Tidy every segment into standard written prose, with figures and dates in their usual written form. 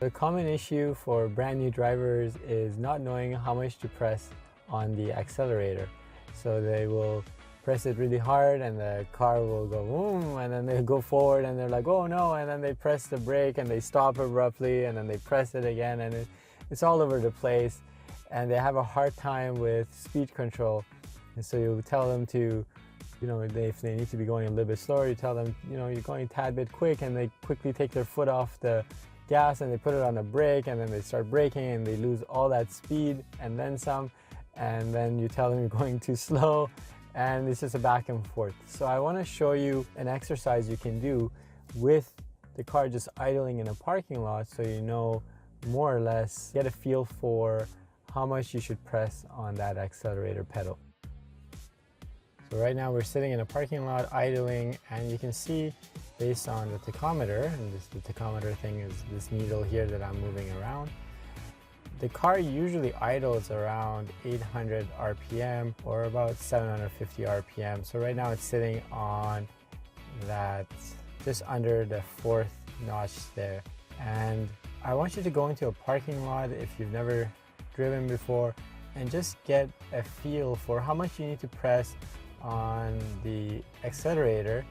The common issue for brand new drivers is not knowing how much to press on the accelerator. So they will press it really hard and the car will go boom, and then they go forward and they're like, oh no, and then they press the brake and they stop abruptly and then they press it again, and it's all over the place, and they have a hard time with speed control. And so you tell them to, if they need to be going a little bit slower, you tell them, you're going a tad bit quick, and they quickly take their foot off the gas and they put it on the brake, and then they start braking and they lose all that speed and then some, and then you tell them you're going too slow, and it's just a back and forth. So I want to show you an exercise you can do with the car just idling in a parking lot, so you know more or less, get a feel for how much you should press on that accelerator pedal. So right now we're sitting in a parking lot idling, and you can see based on the tachometer, and the tachometer thing is this needle here that I'm moving around, the car usually idles around 800 RPM or about 750 RPM. So right now it's sitting on that, just under the 4th notch there. And I want you to go into a parking lot if you've never driven before and just get a feel for how much you need to press on the accelerator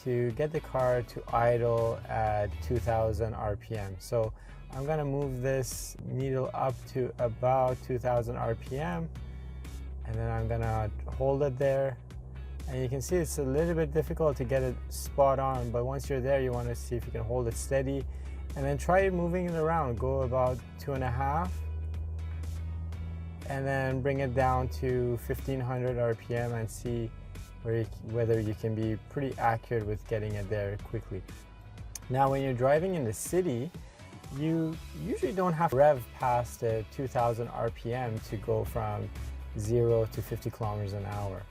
to get the car to idle at 2000 RPM. So I'm gonna move this needle up to about 2000 RPM, and then I'm gonna hold it there. And you can see it's a little bit difficult to get it spot on, but once you're there, you wanna see if you can hold it steady, and then try moving it around. Go about 2.5, and then bring it down to 1500 RPM and see whether you can be pretty accurate with getting it there quickly. Now, when you're driving in the city, you usually don't have to rev past 2000 RPM to go from 0 to 50 kilometers an hour.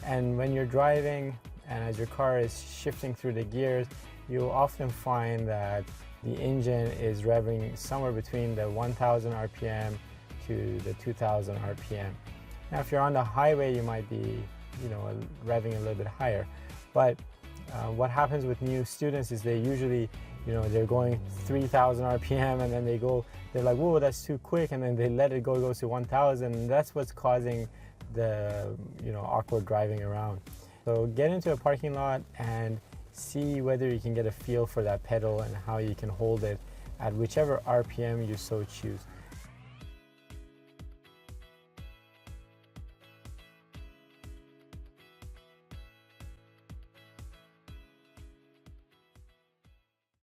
And when you're driving and as your car is shifting through the gears, you'll often find that the engine is revving somewhere between the 1000 RPM to the 2000 RPM. Now, if you're on the highway, you might be, revving a little bit higher. But what happens with new students is they usually, they're going 3000 RPM, and then they're like, whoa, that's too quick, and then they let it go, it goes to 1000, and that's what's causing the, awkward driving around. So get into a parking lot and see whether you can get a feel for that pedal and how you can hold it at whichever RPM you so choose.